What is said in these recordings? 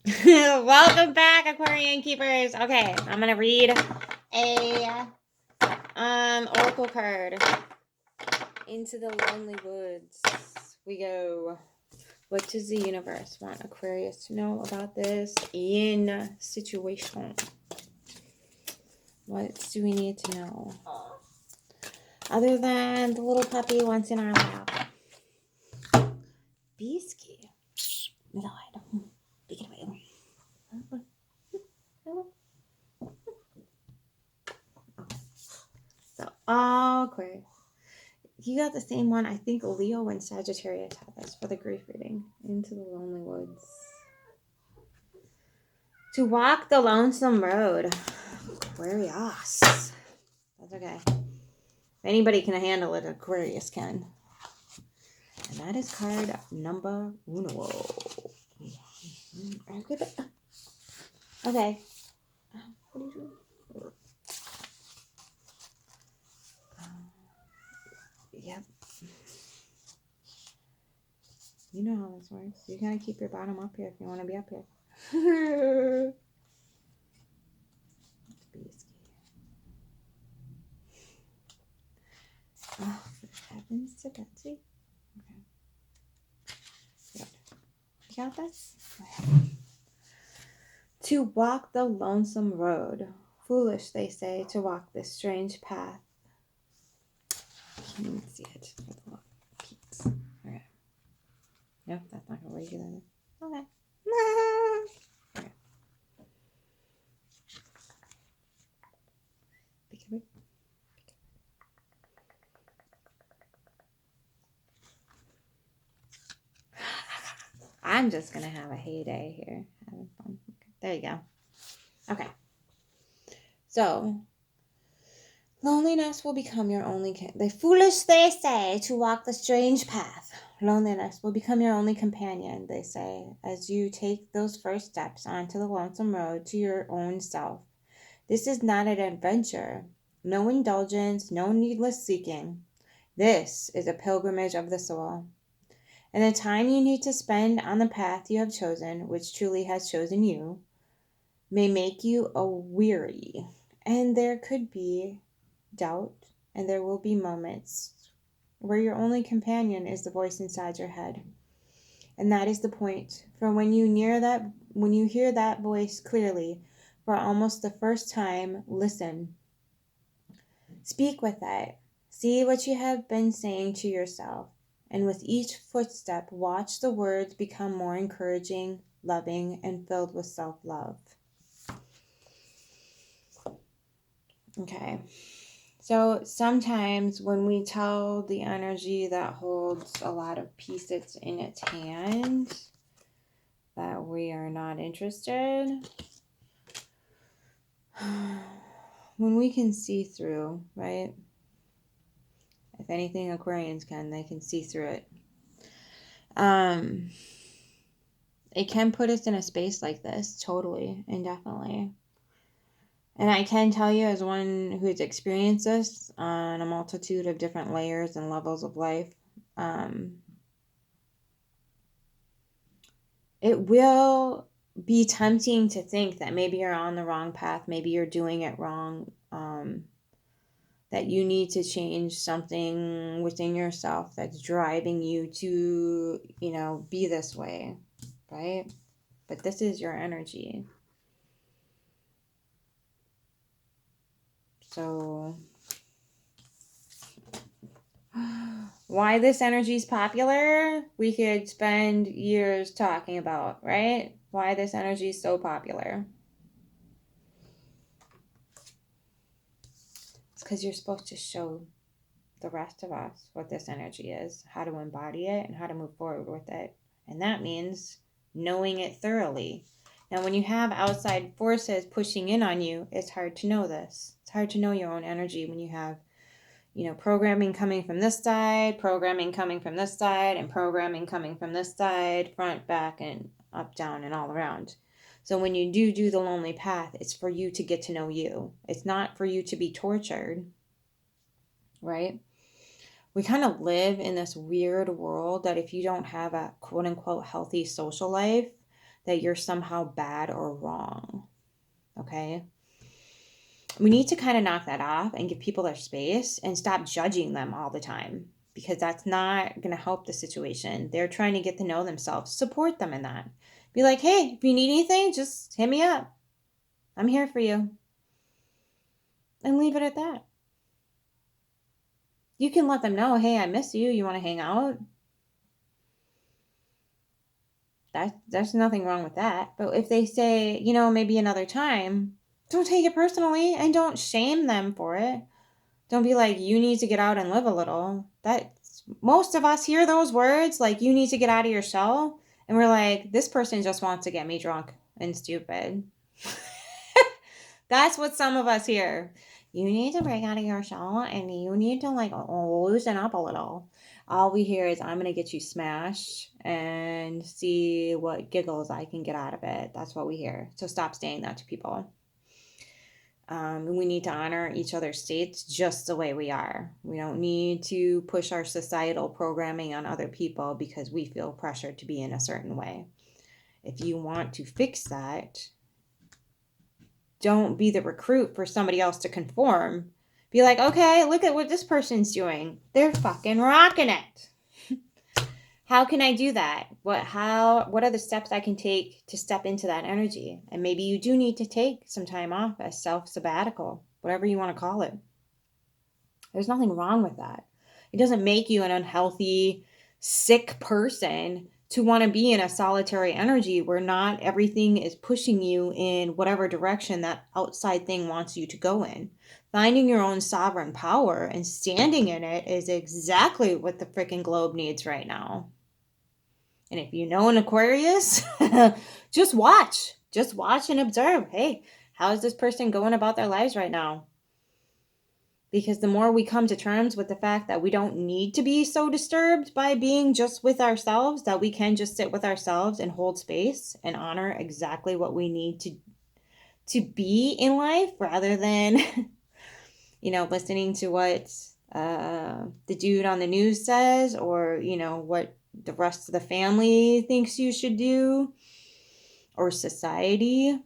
Welcome back, Aquarian Keepers. Okay, I'm gonna read a oracle card. Into the lonely woods we go. What does the universe want Aquarius to know about this in situation? What do we need to know? Other than the little puppy wants in our lap. Beasky. Lord. Take it away. So, Aquarius. You got the same one. I think Leo and Sagittarius had this for the grief reading. Into the lonely woods. To walk the lonesome road. Aquarius. That's okay. If anybody can handle it, Aquarius can. And that is card number uno. Okay. What are you doing? Yep. You know how this works. You gotta keep your bottom up here if you want to be up here. Oh, what happens to Betsy? Okay. Good. You got this? Okay. To walk the lonesome road. Foolish, they say, to walk this strange path. Can't even see it with the peaks. Okay. Nope, that's not gonna work either. Okay. Okay. I'm just gonna have a heyday here. Having fun. Okay. There you go. Okay. So, loneliness will become your only... They foolish, they say, to walk the strange path. Loneliness will become your only companion, they say, as you take those first steps onto the lonesome road to your own self. This is not an adventure. No indulgence, no needless seeking. This is a pilgrimage of the soul. And the time you need to spend on the path you have chosen, which truly has chosen you, may make you weary. And there could be doubt, and there will be moments where your only companion is the voice inside your head. And that is the point. For when you hear that voice clearly, for almost the first time, listen. Speak with it. See what you have been saying to yourself. And with each footstep, watch the words become more encouraging, loving, and filled with self-love. Okay. So sometimes when we tell the energy that holds a lot of pieces in its hand that we are not interested, when we can see through, right? If anything, Aquarians can, they can see through it. It can put us in a space like this, totally, indefinitely. And I can tell you, as one who's experienced this on a multitude of different layers and levels of life, it will be tempting to think that maybe you're on the wrong path, maybe you're doing it wrong, that you need to change something within yourself that's driving you to, be this way, right? But this is your energy. So, why this energy is popular, we could spend years talking about, right? Why this energy is so popular. It's because you're supposed to show the rest of us what this energy is, how to embody it, and how to move forward with it. And that means knowing it thoroughly. Now, when you have outside forces pushing in on you, it's hard to know this. It's hard to know your own energy when you have, programming coming from this side, programming coming from this side, and programming coming from this side, front, back, and up, down, and all around. So when you do the lonely path, it's for you to get to know you. It's not for you to be tortured, right? We kind of live in this weird world that if you don't have a quote unquote healthy social life, that you're somehow bad or wrong. Okay? We need to kind of knock that off and give people their space and stop judging them all the time, because that's not going to help the situation. They're trying to get to know themselves. Support them in that. Be like, hey, if you need anything, just hit me up. I'm here for you. And leave it at that. You can let them know, hey, I miss you. You want to hang out? There's nothing wrong with that. But if they say, maybe another time, don't take it personally and don't shame them for it. Don't be like, you need to get out and live a little. Most of us hear those words, like, you need to get out of your shell. And we're like, this person just wants to get me drunk and stupid. That's what some of us hear. You need to break out of your shell and you need to loosen up a little. All we hear is, I'm going to get you smashed and see what giggles I can get out of it. That's what we hear. So stop saying that to people. We need to honor each other's states just the way we are. We don't need to push our societal programming on other people because we feel pressured to be in a certain way. If you want to fix that, don't be the recruit for somebody else to conform. Be like, okay, look at what this person's doing. They're fucking rocking it. How can I do that? What are the steps I can take to step into that energy? And maybe you do need to take some time off, a self-sabbatical, whatever you want to call it. There's nothing wrong with that. It doesn't make you an unhealthy, sick person to want to be in a solitary energy where not everything is pushing you in whatever direction that outside thing wants you to go in. Finding your own sovereign power and standing in it is exactly what the freaking globe needs right now. And if you know an Aquarius, just watch. Just watch and observe. Hey, how is this person going about their lives right now? Because the more we come to terms with the fact that we don't need to be so disturbed by being just with ourselves, that we can just sit with ourselves and hold space and honor exactly what we need to be in life, rather than, listening to what the dude on the news says, or, what the rest of the family thinks you should do, or society,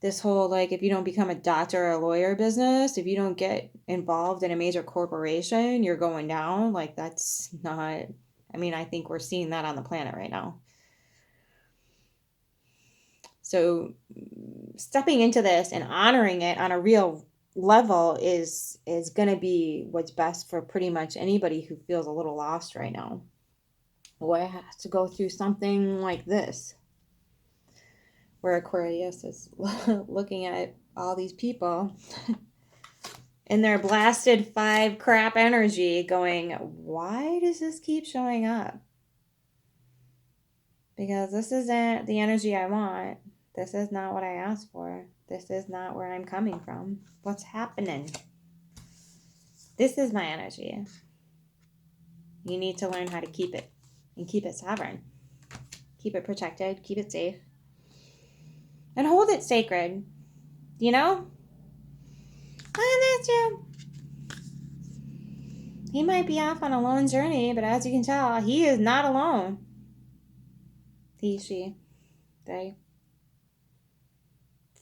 this whole, if you don't become a doctor or a lawyer business, if you don't get involved in a major corporation, you're going down. That's not, I think we're seeing that on the planet right now. So stepping into this and honoring it on a real level is going to be what's best for pretty much anybody who feels a little lost right now, or has to go through something like this, where Aquarius is looking at all these people in their blasted 5 crap energy going, why does this keep showing up? Because this isn't the energy I want. This is not what I asked for. This is not where I'm coming from. What's happening? This is my energy. You need to learn how to keep it, and keep it sovereign. Keep it protected. Keep it safe. And hold it sacred. I miss you. He might be off on a lone journey, but as you can tell, he is not alone. He, she, they.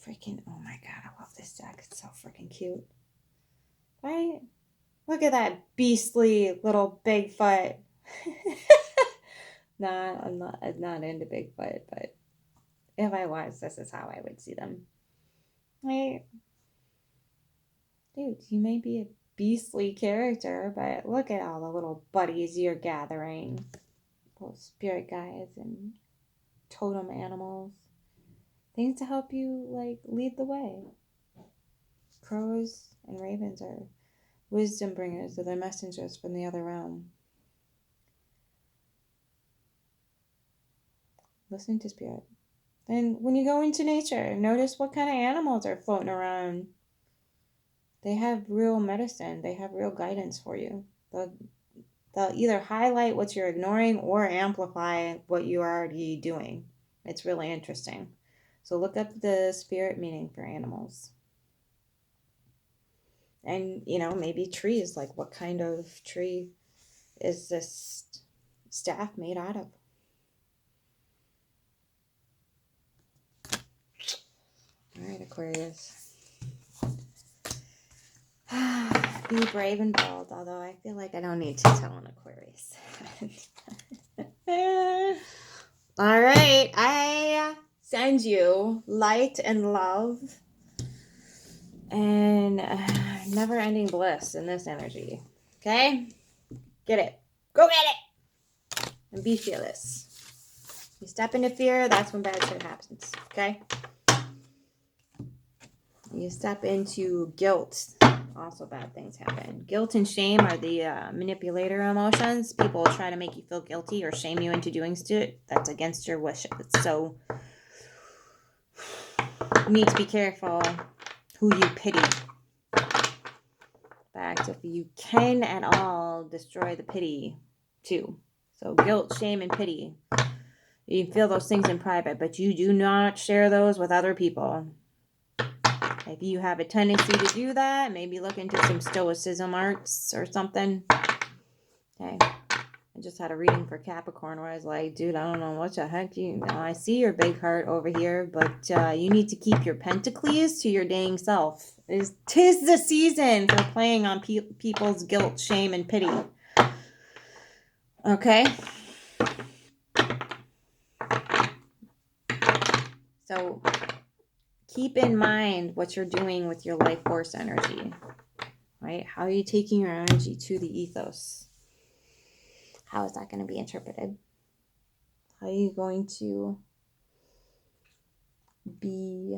Freaking, oh my god, I love this deck. It's so freaking cute. Right? Look at that beastly little Bigfoot. Nah, I'm not into Bigfoot, but if I was, this is how I would see them. Right? Dude, you may be a beastly character, but look at all the little buddies you're gathering. Those spirit guides and totem animals. Things to help you, lead the way. Crows and ravens are wisdom bringers. They're messengers from the other realm. Listen to spirit. And when you go into nature, notice what kind of animals are floating around. They have real medicine. They have real guidance for you. They'll either highlight what you're ignoring or amplify what you're already doing. It's really interesting. So look up the spirit meaning for animals. And, maybe trees. What kind of tree is this staff made out of? Aquarius. Be brave and bold, although I feel like I don't need to tell an Aquarius. All right, I send you light and love and never-ending bliss in this energy. Okay? Get it. Go get it! And be fearless. You step into fear, that's when bad shit happens. Okay? You step into guilt, also bad things happen. Guilt and shame are the manipulator emotions. People try to make you feel guilty or shame you into doing stuff that's against your wishes. So you need to be careful who you pity. In fact, if you can at all, destroy the pity too. So guilt, shame, and pity. You feel those things in private, but you do not share those with other people. If you have a tendency to do that, maybe look into some stoicism arts or something. Okay. I just had a reading for Capricorn where I was like, dude, I don't know what the heck you know. I see your big heart over here, but you need to keep your pentacles to your dang self. Tis the season for playing on people's guilt, shame, and pity. Okay? So keep in mind what you're doing with your life force energy, right? How are you taking your energy to the ethos? How is that going to be interpreted? How are you going to be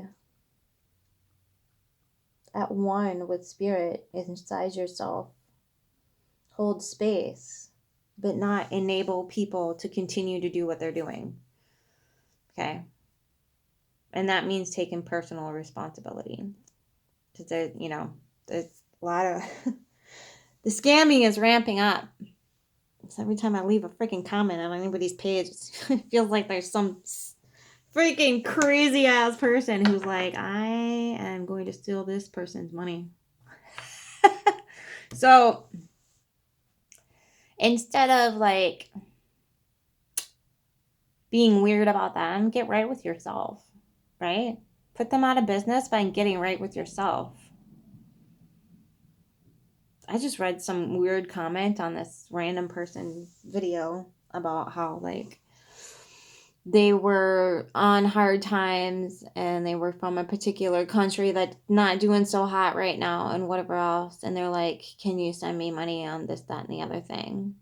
at one with spirit inside yourself? Hold space, but not enable people to continue to do what they're doing. Okay? And that means taking personal responsibility. Because there's a lot of... the scamming is ramping up. So every time I leave a freaking comment on anybody's page, it feels like there's some freaking crazy ass person who's like, I am going to steal this person's money. So instead of like being weird about them, get right with yourself, right? Put them out of business by getting right with yourself. I just read some weird comment on this random person's video about how like they were on hard times and they were from a particular country that's not doing so hot right now and whatever else. And they're like, can you send me money on this, that, and the other thing?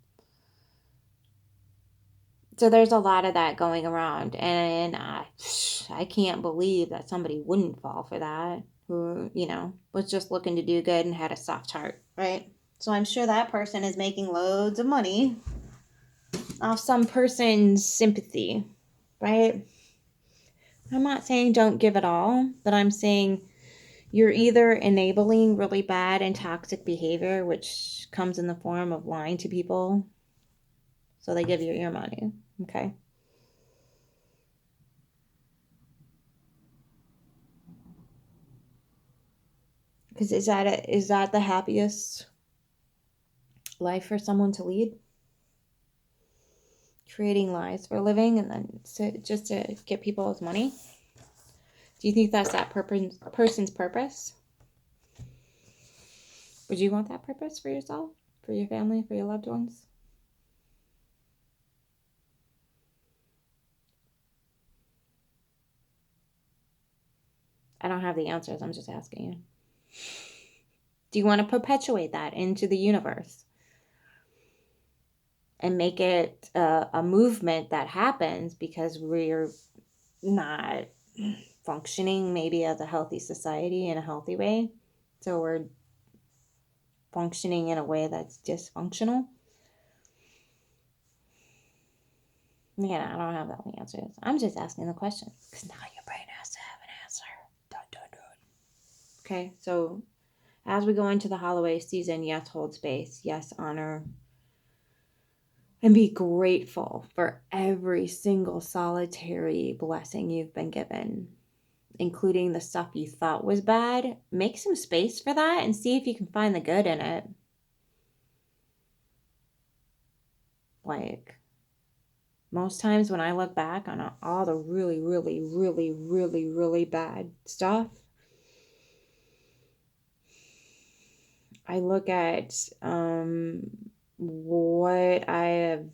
So there's a lot of that going around. And I can't believe that somebody wouldn't fall for that, who, was just looking to do good and had a soft heart, right? So I'm sure that person is making loads of money off some person's sympathy, right? I'm not saying don't give it all, but I'm saying you're either enabling really bad and toxic behavior, which comes in the form of lying to people, so they give you your money, okay? Because is that the happiest life for someone to lead? Creating lies for a living and then just to get people's money? Do you think that's that person's purpose? Would you want that purpose for yourself, for your family, for your loved ones? I don't have the answers. I'm just asking you. Do you want to perpetuate that into the universe and make it a movement that happens because we're not functioning maybe as a healthy society in a healthy way? So we're functioning in a way that's dysfunctional? Again, I don't have all the answers. I'm just asking the question because now your brain has to have an answer. Dun, dun, dun. Okay, so as we go into the holiday season, yes, hold space. Yes, honor. And be grateful for every single solitary blessing you've been given, including the stuff you thought was bad. Make some space for that and see if you can find the good in it. Like, most times when I look back on all the really, really, really, really, really bad stuff, I look at what I have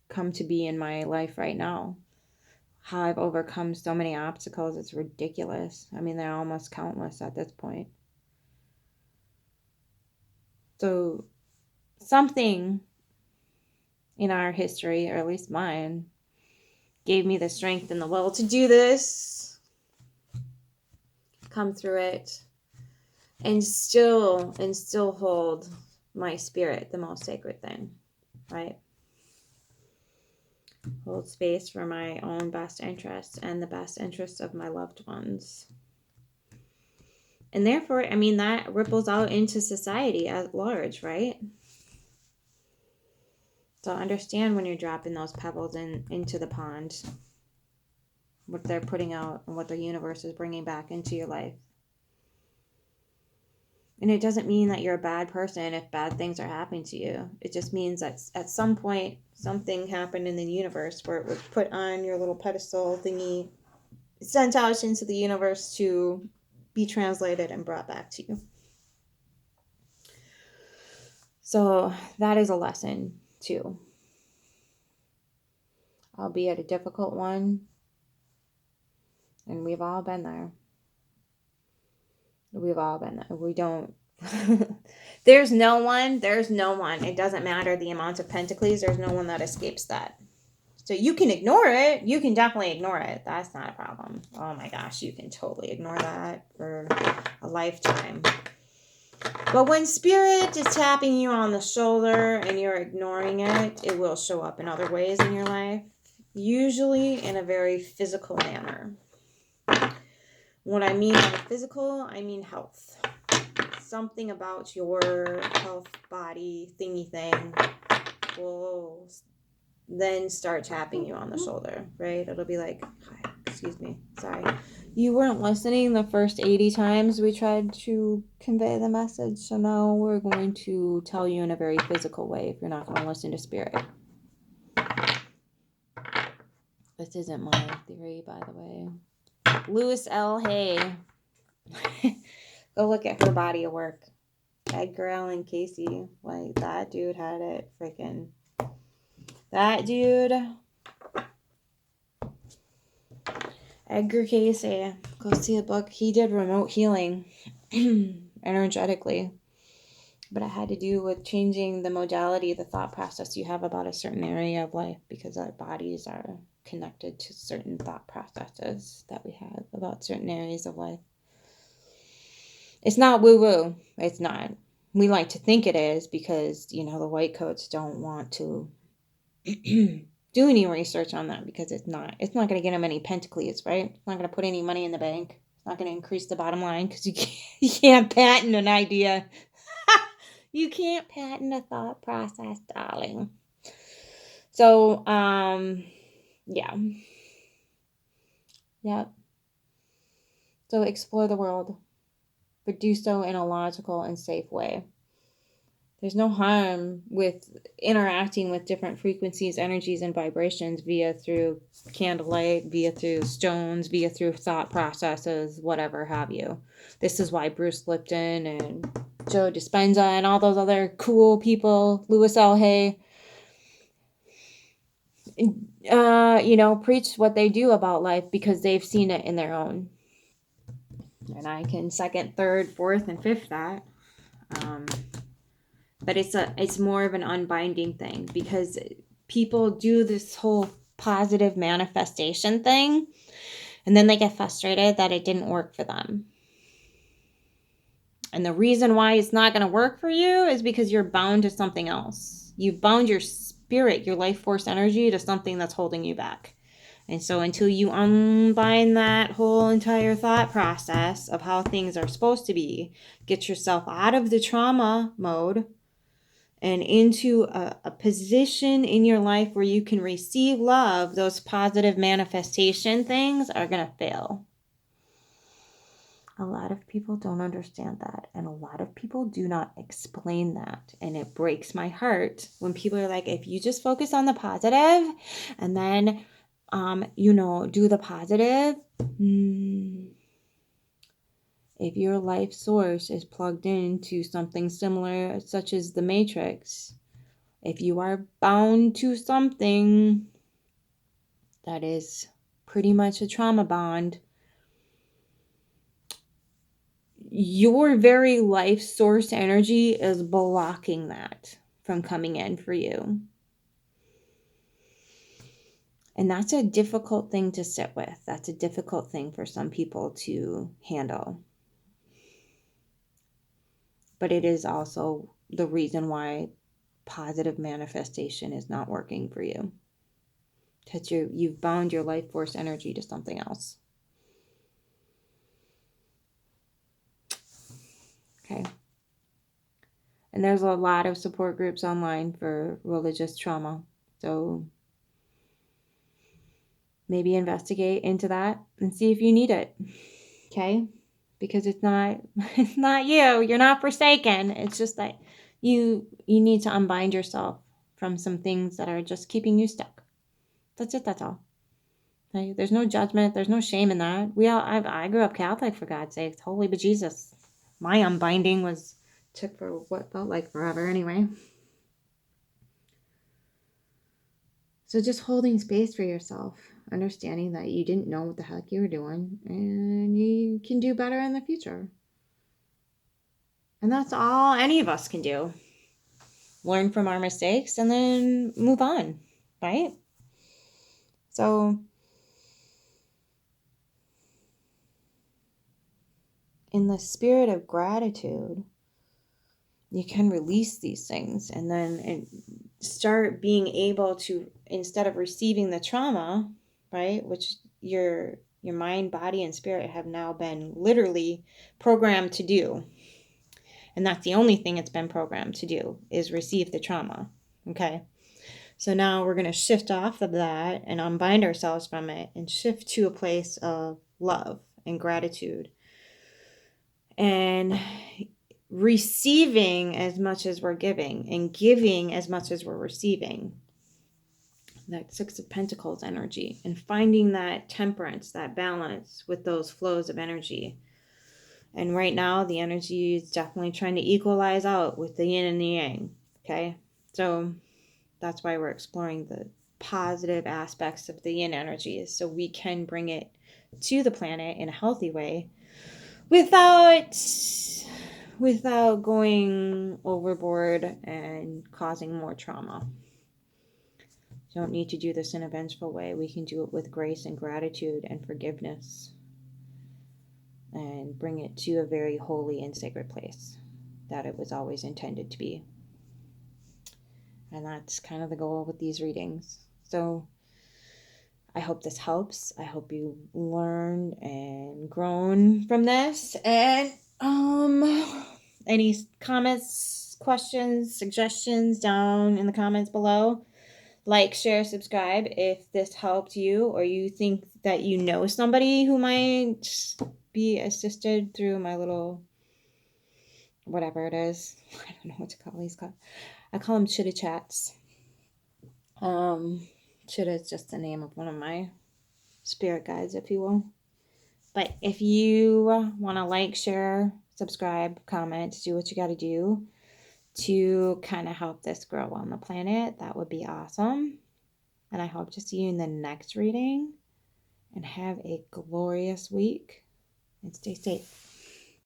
come to be in my life right now, how I've overcome so many obstacles, it's ridiculous. I mean, they're almost countless at this point. So something in our history, or at least mine, gave me the strength and the will to do this, come through it, and still hold my spirit the most sacred thing, right? Hold space for my own best interests and the best interests of my loved ones. And therefore, I mean, that ripples out into society at large, right? So understand when you're dropping those pebbles into the pond, what they're putting out and what the universe is bringing back into your life. And it doesn't mean that you're a bad person if bad things are happening to you. It just means that at some point, something happened in the universe where it was put on your little pedestal thingy, sent out into the universe to be translated and brought back to you. So that is a lesson too. Albeit a difficult one. And we've all been there. We've all been there. We don't. There's no one. It doesn't matter the amount of pentacles. There's no one that escapes that. So you can ignore it. You can definitely ignore it. That's not a problem. Oh my gosh, you can totally ignore that for a lifetime. But when spirit is tapping you on the shoulder and you're ignoring it, it will show up in other ways in your life. Usually in a very physical manner. What I mean by physical, I mean health. Something about your health, body, thingy thing will then start tapping you on the shoulder, right? It'll be like, hi, excuse me, sorry. You weren't listening the first 80 times we tried to convey the message, so now we're going to tell you in a very physical way if you're not going to listen to spirit. This isn't my theory, by the way. Louis L. Hay. Go look at her body of work. Edgar Allan Casey. Like, that dude had it freaking. That dude. Edgar Casey. Go see a book. He did remote healing energetically. But it had to do with changing the modality, the thought process you have about a certain area of life, because our bodies are connected to certain thought processes that we have about certain areas of life. It's not woo-woo. It's not. We like to think it is because, the white coats don't want to do any research on that because it's not going to get them any pentacles, right? It's not going to put any money in the bank. It's not going to increase the bottom line because you can't patent an idea. You can't patent a thought process, darling. So, yeah. Yep. So explore the world, but do so in a logical and safe way. There's no harm with interacting with different frequencies, energies, and vibrations via through candlelight, via through stones, via through thought processes, whatever have you. This is why Bruce Lipton and Joe Dispenza and all those other cool people, Louis L. Hay, preach what they do about life because they've seen it in their own. And I can second, third, fourth, and fifth that. But it's more of an unbinding thing because people do this whole positive manifestation thing and then they get frustrated that it didn't work for them. And the reason why it's not going to work for you is because you're bound to something else. You've bound your spirit, your life force energy to something that's holding you back. And so until you unbind that whole entire thought process of how things are supposed to be, get yourself out of the trauma mode and into a position in your life where you can receive love, those positive manifestation things are going to fail. A lot of people don't understand that, and a lot of people do not explain that, and it breaks my heart when people are like, if you just focus on the positive and then do the positive, If your life source is plugged into something similar, such as the Matrix, if you are bound to something that is pretty much a trauma bond, your very life source energy is blocking that from coming in for you. And that's a difficult thing to sit with. That's a difficult thing for some people to handle. But it is also the reason why positive manifestation is not working for you. Because you've bound your life force energy to something else. Okay. And there's a lot of support groups online for religious trauma. So maybe investigate into that and see if you need it. Okay? Because it's not you. You're not forsaken. It's just that you need to unbind yourself from some things that are just keeping you stuck. That's it. That's all. Okay? There's no judgment. There's no shame in that. I grew up Catholic, for God's sakes. Holy bejesus. My unbinding took for what felt like forever anyway. So just holding space for yourself, understanding that you didn't know what the heck you were doing and you can do better in the future. And that's all any of us can do. Learn from our mistakes and then move on, right? So in the spirit of gratitude, you can release these things and then start being able to, instead of receiving the trauma, right, which your mind, body, and spirit have now been literally programmed to do. And that's the only thing it's been programmed to do, is receive the trauma. Okay. So now we're going to shift off of that and unbind ourselves from it and shift to a place of love and gratitude. And receiving as much as we're giving and giving as much as we're receiving. That Six of Pentacles energy, and finding that temperance, that balance with those flows of energy. And right now the energy is definitely trying to equalize out with the yin and the yang. Okay. So that's why we're exploring the positive aspects of the yin energy, so we can bring it to the planet in a healthy way without going overboard and causing more trauma. You don't need to do this in a vengeful way. We can do it with grace and gratitude and forgiveness and bring it to a very holy and sacred place that it was always intended to be. And that's kind of the goal with these readings. So I hope this helps. I hope you learned and grown from this. And any comments, questions, suggestions down in the comments below. Like, share, subscribe if this helped you, or you think that you know somebody who might be assisted through my little whatever it is. I don't know what to call these. I call them Chitta chats. Chitta is just the name of one of my spirit guides, if you will. But if you want to like, share, subscribe, comment, do what you got to do to kind of help this grow on the planet, that would be awesome. And I hope to see you in the next reading. And have a glorious week. And stay safe.